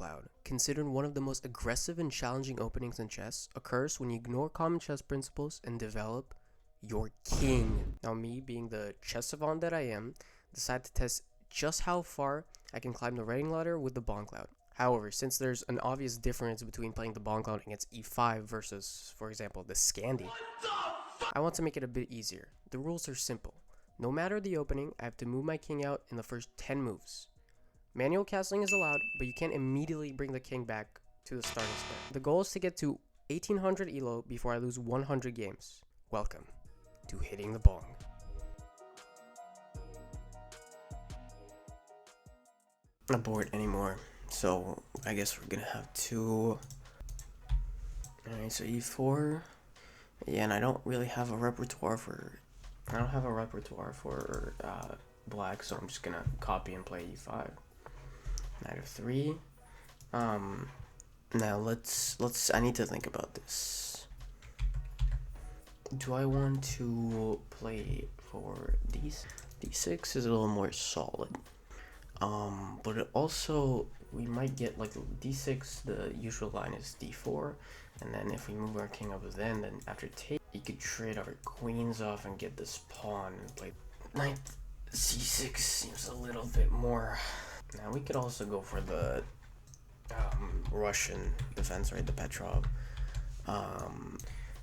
Bongcloud, considered one of the most aggressive and challenging openings in chess, occurs when you ignore common chess principles and develop your king. Now me, being the chess savant that I am, decide to test just how far I can climb the rating ladder with the Bongcloud. However, since there's an obvious difference between playing the Bongcloud against e5 versus, for example, the Scandi, I want to make it a bit easier. The rules are simple. No matter the opening, I have to move my king out in the first 10 moves. Manual castling is allowed, but you can't immediately bring the king back to the starting square. The goal is to get to 1800 elo before I lose 100 games. Welcome to Hitting the Bong. Not bored anymore, so I guess we're gonna have to... Alright, so e4. Yeah, and I don't really have a repertoire for... black, so I'm just gonna copy and play e5. Knight of 3. Now let's I need to think about this. Do I want to play for d6 is a little more solid. But it also, we might get like d6, the usual line is d4, and then if we move our king up then after take, you could trade our queens off and get this pawn and play knight c6 seems a little bit more. Now we could also go for the Russian defense, right? The Petrov.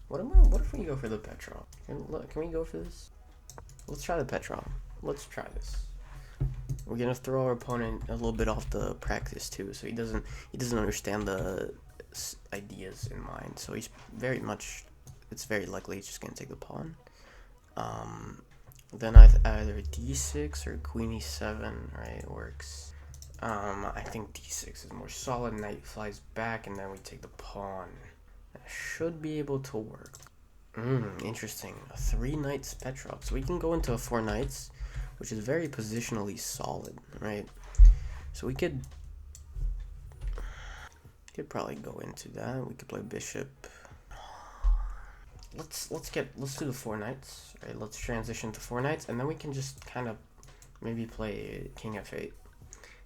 What if we go for the Petrov? Can we go for this? Let's try the Petrov. Let's try this. We're gonna throw our opponent a little bit off the practice too, so he doesn't understand the ideas in mind. So he's it's very likely he's just gonna take the pawn. Then either d6 or queen e7, right, works. I think d6 is more solid. Knight flies back, and then we take the pawn. That should be able to work. Interesting. A 3 knights Petrov. So we can go into a 4 knights, which is very positionally solid, right? So we could probably go into that. We could play bishop. Let's do the 4 knights, right? Let's transition to 4 knights, and then we can just kind of maybe play king f8.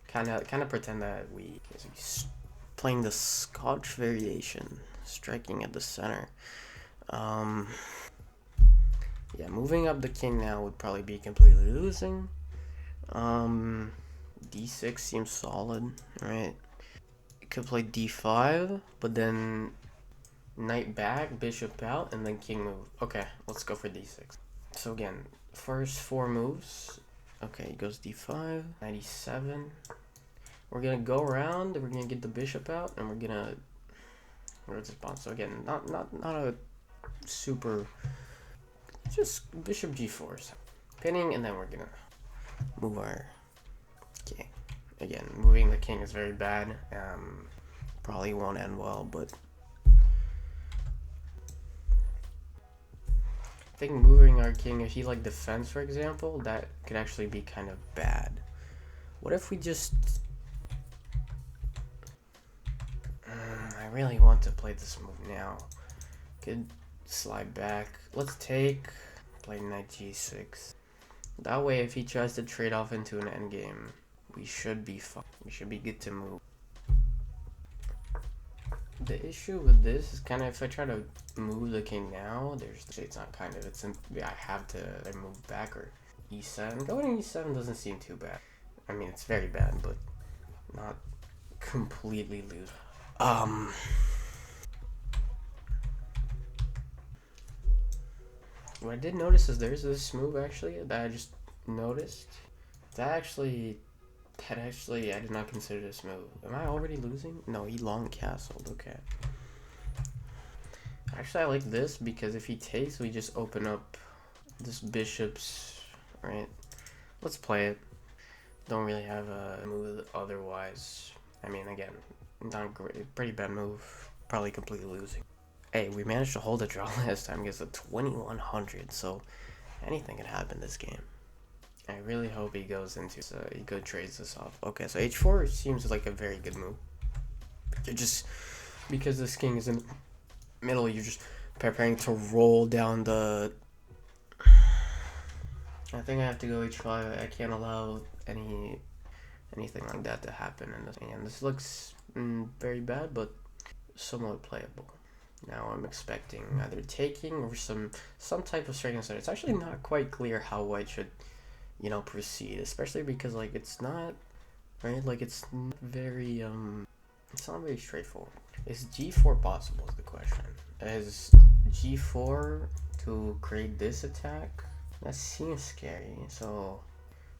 Kind of pretend that we playing the Scotch variation, striking at the center. Yeah, moving up the king now would probably be completely losing. d6 seems solid, right? You could play d5, but then knight back, bishop out, and then king move. Okay, let's go for d6. So again, first 4 moves. Okay, he goes d5, 97. We're gonna go around, we're gonna get the bishop out, and we're gonna... Where's this pawn? So again, not a super... Just bishop g4. Pinning, and then we're gonna move our king. Again, moving the king is very bad. Probably won't end well, but... I think moving our king, if he like defense, for example, that could actually be kind of bad. What if we just... I really want to play this move now. Could slide back. Let's take... Play knight g6. That way, if he tries to trade off into an endgame, we should be fine. We should be good to move. The issue with this is kind of if I try to move the king now, it's not kind of, I have to move back or e7. Going e7 doesn't seem too bad. I mean, it's very bad, but not completely lose. What I did notice is there's this move actually that I just noticed. That actually I did not consider this move. Am I already losing? No, he long castled. Okay. Actually, I like this because if he takes, we just open up this bishop's, right? Let's play it. Don't really have a move otherwise. I mean, again, not great. Pretty bad move. Probably completely losing. Hey, we managed to hold a draw last time against a 2100, so anything can happen this game. I really hope he goes into he trades this off. Okay, so h4 seems like a very good move. You're just, because this king is in the middle, you're just preparing to roll down the... I think I have to go h5. I can't allow anything like that to happen in this. And this looks very bad, but somewhat playable. Now I'm expecting either taking or some type of straight inside. It's actually not quite clear how white should, proceed, especially because like it's not right. Like it's not very straightforward. Is g4 possible? Is the question. Is g4 to create this attack? That seems scary. So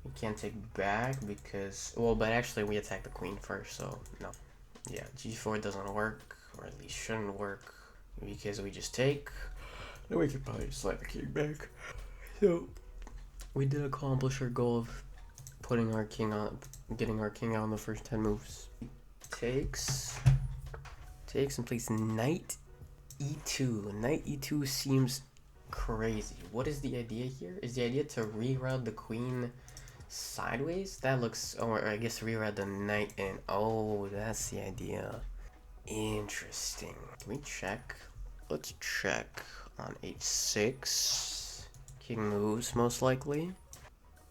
we can't take back because but actually we attack the queen first. So no. Yeah, g4 doesn't work, or at least shouldn't work, because we just take. Then we could probably slide the king back. So we did accomplish our goal of putting our king on, getting our king out in the first 10 moves. Takes and plays knight e2. Knight e2 seems crazy. What is the idea here? Is the idea to reroute the queen sideways? That looks, or I guess reroute the knight in. Oh, that's the idea. Interesting. Can we check? Let's check on h6. King moves most likely,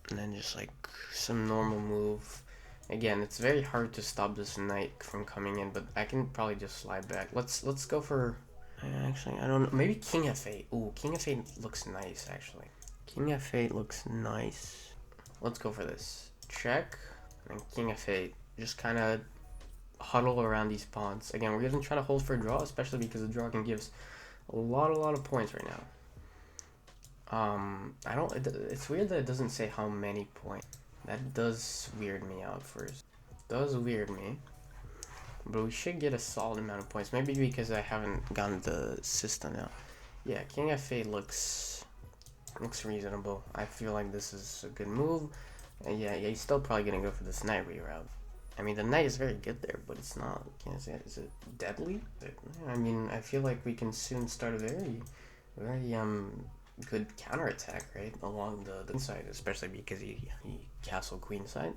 and then just like some normal move. Again, it's very hard to stop this knight from coming in, but I can probably just slide back. Let's go for. Actually, I don't know. Maybe king f8. Ooh, king f8 looks nice actually. King f8 looks nice. Let's go for this. Check and king f8. Just kind of huddle around these pawns. Again, we're gonna try to hold for a draw, especially because the draw can give us a lot of points right now. It's weird that it doesn't say how many points. That does weird me out first. Does weird me. But we should get a solid amount of points. Maybe because I haven't gotten the system now. Yeah, king f8 looks reasonable. I feel like this is a good move. And yeah, he's still probably gonna go for this knight reroute. I mean, the knight is very good there, but it's not. Can't say it. Is it deadly? I mean, I feel like we can soon start a very good counterattack, right, along the queen side, especially because he castle queen side.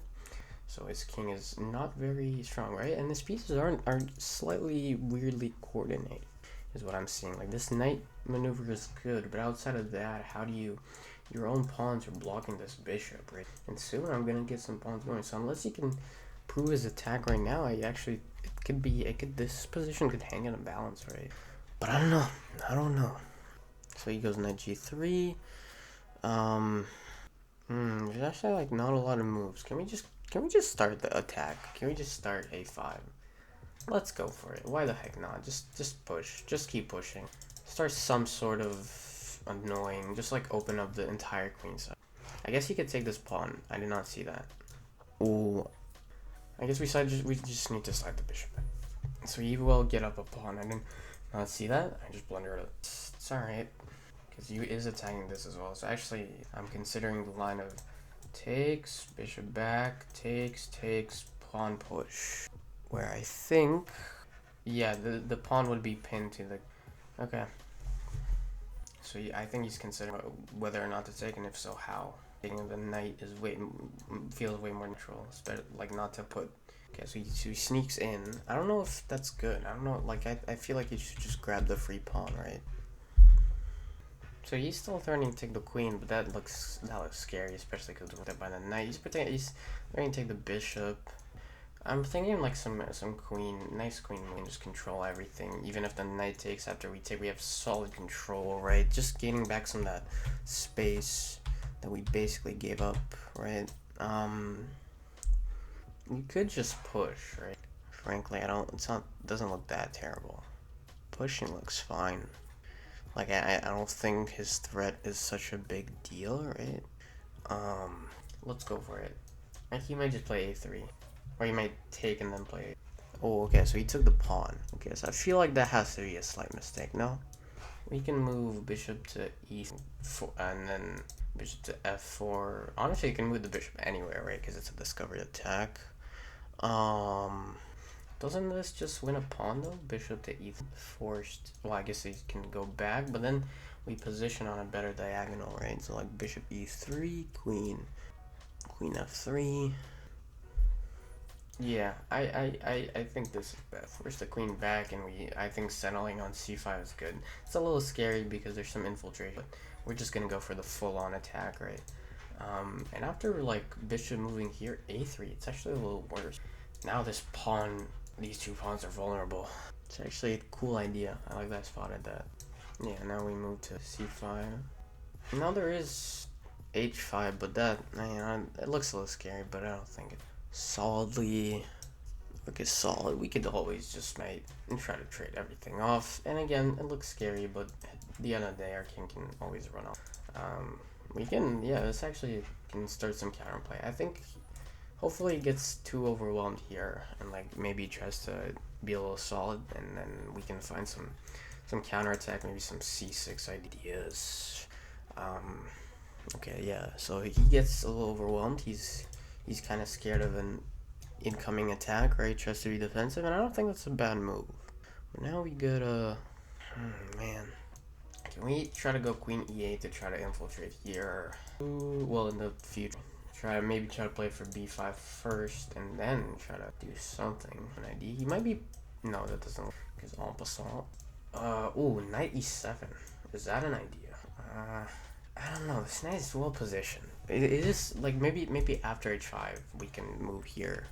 So his king is not very strong, right? And his pieces are slightly weirdly coordinated, is what I'm seeing. Like this knight maneuver is good, but outside of that, how do you? Your own pawns are blocking this bishop, right? And soon I'm gonna get some pawns going. So unless he can prove his attack right now, this position could hang in a balance, right? But I don't know. So he goes knight g3. There's actually like not a lot of moves. Can we just start the attack? Can we just start a5? Let's go for it. Why the heck not? Just push. Just keep pushing. Start some sort of annoying. Just like open up the entire queen side. I guess he could take this pawn. I did not see that. Ooh. I guess we just need to slide the bishop. So he will get up a pawn. I did not see that. I just blundered it. It's alright. Because he is attacking this as well. So actually, I'm considering the line of takes, bishop back, takes, pawn push. Where I think, yeah, the pawn would be pinned to the. Okay. So I think he's considering whether or not to take, and if so, how. Taking the knight is feels way more natural. It's better, like, not to put. Okay, so he sneaks in. I don't know if that's good. I don't know. Like I feel like you should just grab the free pawn, right? So he's still threatening to take the queen, but that looks scary, especially because we're by the knight. He's threatening to take the bishop. I'm thinking like some nice queen we can just control everything. Even if the knight takes after we take, we have solid control, right? Just gaining back some of that space that we basically gave up, right? You could just push, right? Frankly, doesn't look that terrible. Pushing looks fine. Like, I don't think his threat is such a big deal, right? Let's go for it. Like, he might just play a3. Or he might take and then play. Oh, okay, so he took the pawn. Okay, so I feel like that has to be a slight mistake, no? We can move bishop to e4 and then bishop to f4. Honestly, you can move the bishop anywhere, right? Because it's a discovered attack. Doesn't this just win a pawn though? Bishop to e4 forced. Well, I guess he can go back, but then we position on a better diagonal, right? So like bishop e3, queen f3. Yeah, I think this is best. Force the queen back, and I think settling on c5 is good. It's a little scary because there's some infiltration, but we're just gonna go for the full-on attack, right? And after like bishop moving here, a3, it's actually a little worse. Now this pawn these two pawns are vulnerable. It's actually a cool idea. I like that I spotted that. Yeah, now we move to c5. Now there is h5, but that, it looks a little scary, but I don't think it solidly looks solid. We could always just mate and try to trade everything off. And again, it looks scary, but at the end of the day, our king can always run off. We can, yeah, this actually can start some counterplay. I think hopefully he gets too overwhelmed here and like maybe tries to be a little solid, and then we can find some counterattack, maybe some c6 ideas. Okay, yeah, so he gets a little overwhelmed. He's kind of scared of an incoming attack, right? Tries to be defensive, and I don't think that's a bad move. But now we go to, man, can we try to go queen e8 to try to infiltrate here? Ooh, well, in the future, maybe try to play for b5 first, and then try to do something. An idea. He might be, no, that doesn't work. Because en passant. Ooh, knight e7. Is that an idea? I don't know. This knight is well positioned. It is like maybe after h5 we can move here.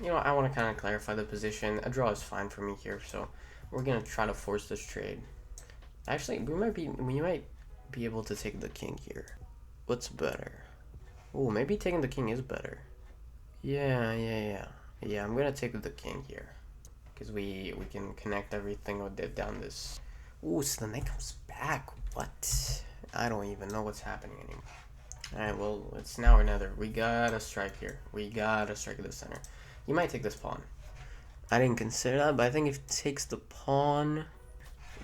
You know, I want to kind of clarify the position. A draw is fine for me here, so we're gonna try to force this trade. Actually, we might be able to take the king here. What's better? Oh, maybe taking the king is better. Yeah. I'm gonna take the king here because we can connect everything down this. Ooh, so the knight comes back. What? I don't even know what's happening anymore. All right, well, it's now or never. We gotta strike here. We gotta strike at the center. You might take this pawn. I didn't consider that, but I think if it takes the pawn,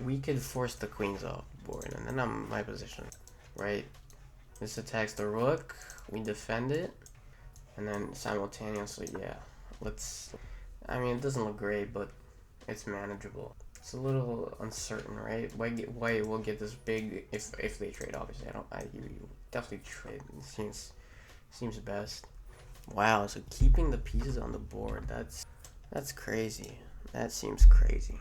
we could force the queens off the board, and then I'm in my position, right? This attacks the rook. We defend it, and then simultaneously, yeah. I mean, it doesn't look great, but it's manageable. It's a little uncertain, right? Why we'll get this big if they trade? Obviously, you definitely trade. It seems best. Wow, so keeping the pieces on the board, that's crazy. That seems crazy.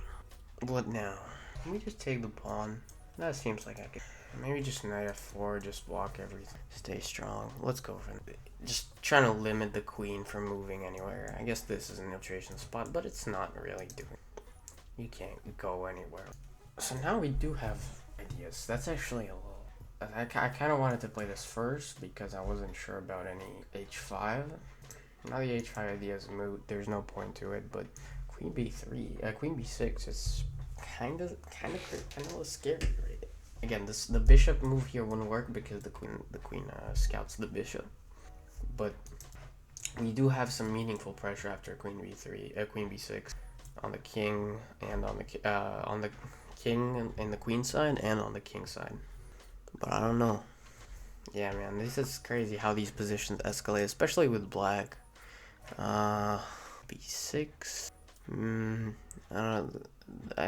What now? Can we just take the pawn? That seems like I could. Maybe just knight f4, just block everything. Stay strong. Let's go for it. Just trying to limit the queen from moving anywhere. I guess this is an infiltration spot, but it's not really doing. You can't go anywhere. So now we do have ideas. That's actually a little. I kind of wanted to play this first because I wasn't sure about any h5. Now the h5 idea is moot. There's no point to it. But queen b3, queen b6 is kind of a little scary, right? Again, the bishop move here wouldn't work because the queen scouts the bishop. But we do have some meaningful pressure after queen b3, queen b6 on the king and on the king and the queen side and on the king side. But I don't know. Yeah, man, this is crazy how these positions escalate, especially with black. b6. I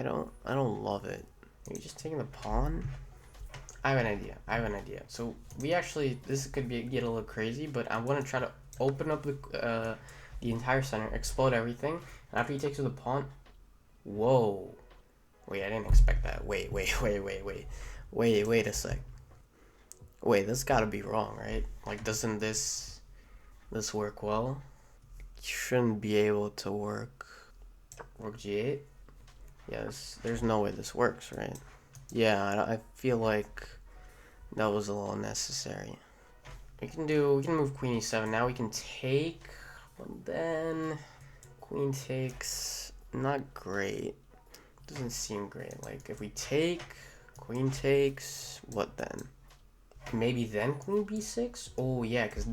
don't love it. Are you just taking the pawn? I have an idea. So we actually, this could get a little crazy, but I want to try to open up the entire center, explode everything, and after he takes with the pawn. Whoa. Wait, I didn't expect that. Wait a sec. Wait, this gotta be wrong, right? Like, doesn't this work well? Shouldn't be able to work. Rook g8? Yes, there's no way this works, right? Yeah, I feel like that was a little necessary. We can move queen e7. Now we can take, but then queen takes, not great. Doesn't seem great. Like, if we take, queen takes, what then? Maybe then queen b6? Oh yeah, because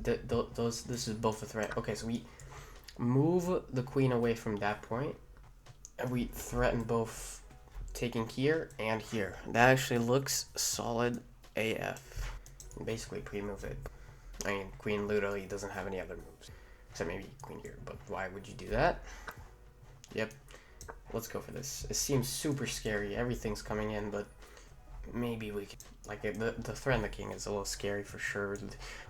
this is both a threat. Okay, so we move the queen away from that point, and we threaten both taking here and here. That actually looks solid AF. Basically pre-move it. I mean, queen literally doesn't have any other moves, except maybe queen here, but why would you do that? Yep, let's go for this. It seems super scary, everything's coming in, but maybe we can, like, the threat on the king is a little scary for sure.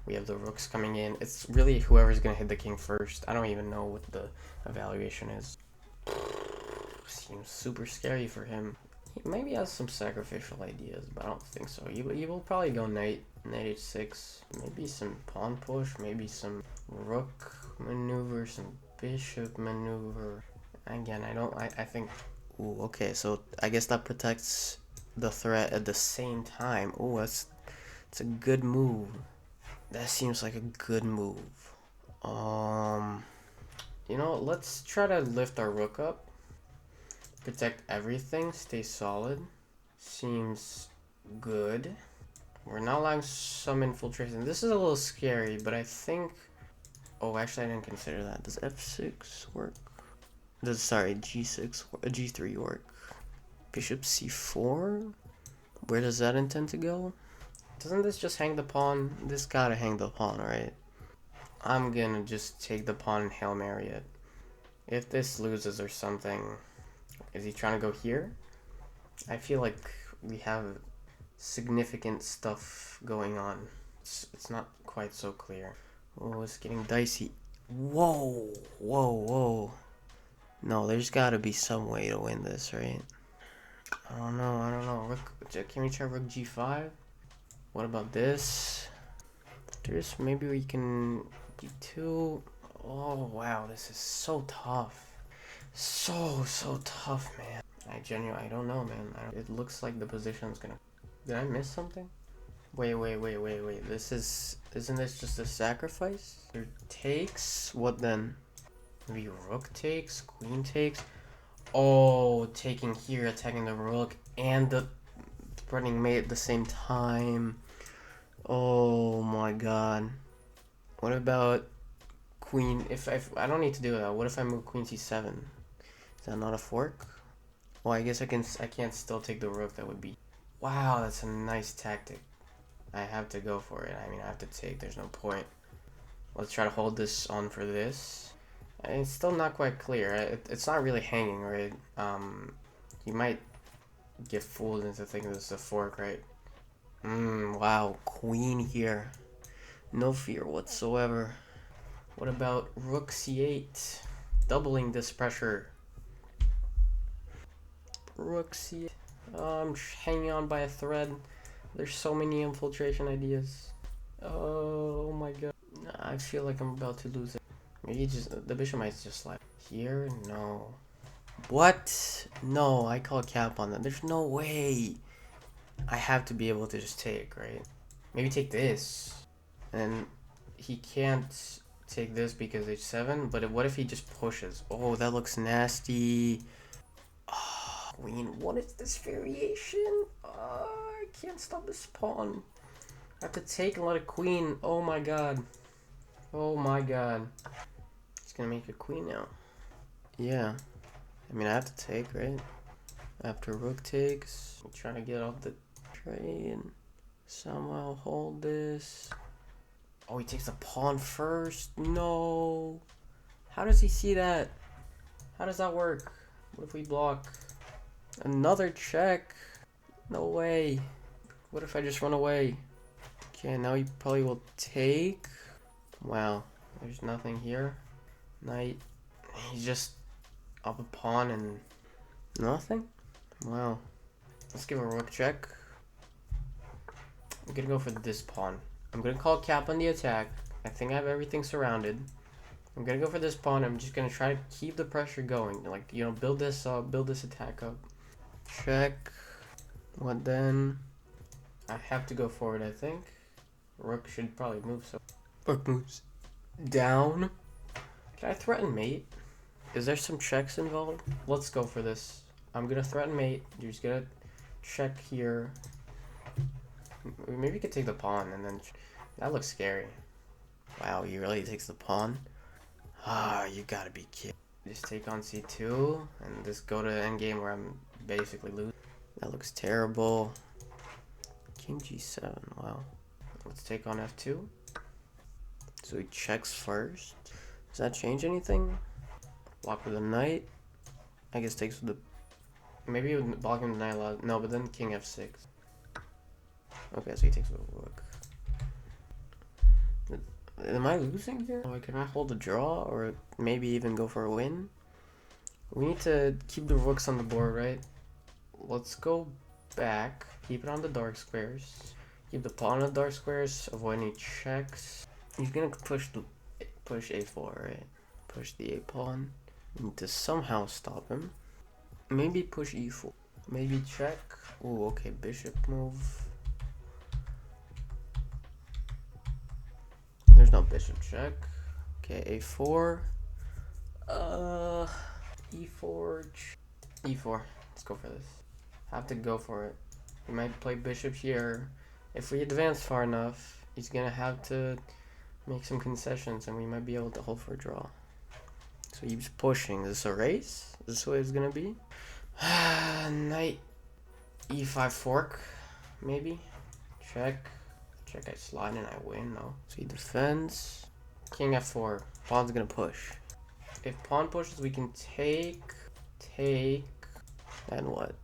We have the rooks coming in. It's really whoever's gonna hit the king first. I don't even know what the evaluation is. Seems super scary for him. He maybe has some sacrificial ideas, but I don't think so. He will probably go knight h6, maybe some pawn push, maybe some rook maneuver, some bishop maneuver. Again, I think, ooh, okay, so I guess that protects the threat at the same time. Ooh, it's a good move. That seems like a good move. You know, let's try to lift our rook up. Protect everything, stay solid. Seems good. We're not allowing some infiltration. This is a little scary, but I think... Oh, actually I didn't consider that. Does f6 work? Sorry, g6, g3 work? Bishop c4? Where does that intend to go? Doesn't this just hang the pawn? This gotta hang the pawn, right? I'm gonna just take the pawn and Hail Mary it. If this loses or something... Is he trying to go here? I feel like we have significant stuff going on. It's not quite so clear. Oh, it's getting dicey. Whoa, whoa, whoa. No, there's gotta be some way to win this, right? I don't know. Can we try rook g5? What about this? Maybe we can d2. Oh, wow, this is so tough. So tough, man. I don't know, man. It looks like the position's gonna... Did I miss something? Wait. Isn't this just a sacrifice? There takes? What then? Maybe rook takes? Queen takes? Oh, taking here, attacking the rook, and the running mate at the same time. Oh my god. What about queen? If I don't need to do that. What if I move queen c7? Is that not a fork? Well, I guess I can't still take the rook. That would be... Wow, that's a nice tactic. I have to go for it. I mean, I have to take. There's no point. Let's try to hold this on for this. It's still not quite clear. It's not really hanging, right? You might get fooled into thinking this is a fork, right? Wow. Queen here. No fear whatsoever. What about rook c8? Doubling this pressure. Rook c8. I'm hanging on by a thread. There's so many infiltration ideas. Oh my god. I feel like I'm about to lose it. Maybe the bishop might just like here. No. What? No, I call cap on that. There's no way. I have to be able to just take, right? Maybe take this. And he can't take this because h7. But what if he just pushes? Oh, that looks nasty. Queen, what is this variation? I can't stop this pawn. I have to take and let a queen. Oh my god. Oh my god. He's gonna make a queen now. Yeah. I mean, I have to take, right? After rook takes. I'm trying to get off the train. Somehow hold this. Oh, he takes the pawn first. No. How does he see that? How does that work? What if we block? Another check. No way. What if I just run away? Okay, now he probably will take. Wow, there's nothing here. Knight. He's just up a pawn and nothing? Wow. Let's give a rook check. I'm gonna go for this pawn. I'm gonna call cap on the attack. I think I have everything surrounded. I'm gonna go for this pawn. I'm just gonna try to keep the pressure going. Like, you know, build this up, build this attack up. Check. What then? I have to go forward, I think. Rook should probably move, so... Rook moves down. Can I threaten mate? Is there some checks involved? Let's go for this. I'm gonna threaten mate. You're just gonna check here. Maybe you could take the pawn and then... That looks scary. Wow, he really takes the pawn? Ah, you gotta be kidding. Just take on c2 and just go to endgame where I'm basically losing. That looks terrible. King g7, wow. Let's take on f2. So he checks first. Does that change anything? Block with a knight. I guess takes with the... Maybe it would block him with the knight. No, but then king f6. Okay, so he takes with a rook. Am I losing here? Oh, can I hold a draw or maybe even go for a win? We need to keep the rooks on the board, right? let's go back. Keep it on the dark squares. Keep the pawn on the dark squares. Avoid any checks. He's gonna push a4, right? Push the a pawn. Need to somehow stop him. Maybe push e4. Maybe check. Oh, okay. Bishop move. There's no bishop check. Okay, a4. E4. E4. Let's go for this. Have to go for it. He might play bishop here. If we advance far enough, he's gonna have to make some concessions, and we might be able to hold for a draw. So he's pushing. Is this a race? Is this what it's gonna be? Knight e5 fork, maybe. Check. Check. I slide and I win. No. So he defends. King f4. Pawn's gonna push. If pawn pushes, we can take, and what?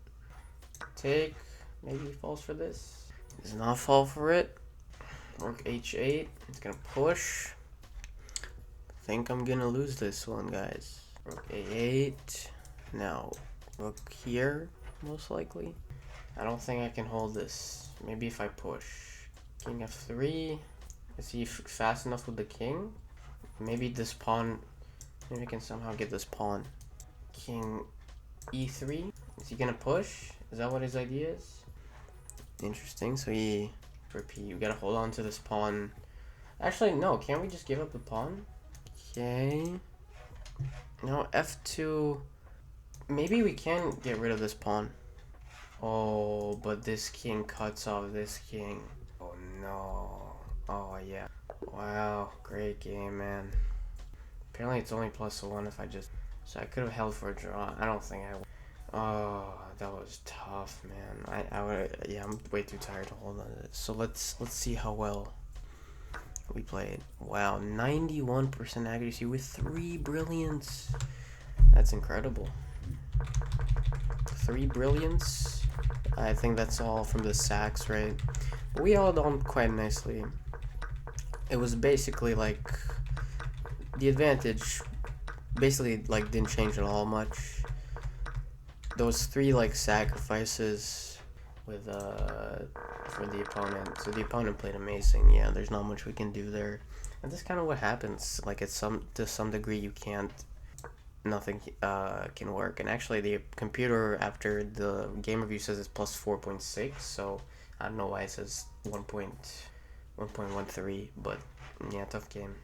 Take. Maybe he falls for this. He does not fall for it. Rook h8. It's gonna push. I think I'm gonna lose this one, guys. Rook a8. Now, rook here, most likely. I don't think I can hold this. Maybe if I push. King f3. Is he fast enough with the king? Maybe this pawn. Maybe I can somehow get this pawn. King e3. Is he gonna push? Is that what his idea is? Interesting. So he repeat. You gotta hold on to this pawn. Actually, no. Can't we just give up the pawn? Okay. No, f2. Maybe we can get rid of this pawn. Oh, but this king cuts off this king. Oh no. Oh yeah. Wow. Great game, man. Apparently it's only +1 if I just... So I could have held for a draw. I don't think I... Oh, that was tough, man. I would... Yeah, I'm way too tired to hold on to this. So let's see how well we played. Wow, 91% accuracy with 3 brilliance. That's incredible. 3 brilliance. I think that's all from the sacks, right? But we held on quite nicely. It was basically like... The advantage basically like didn't change at all much. Those 3 like sacrifices with for the opponent. So the opponent played amazing. Yeah, there's not much we can do there. And that's kind of what happens. Like to some degree you can't, nothing can work. And actually the computer after the game review says it's +4.6, so I don't know why it says 1.13, but yeah, tough game.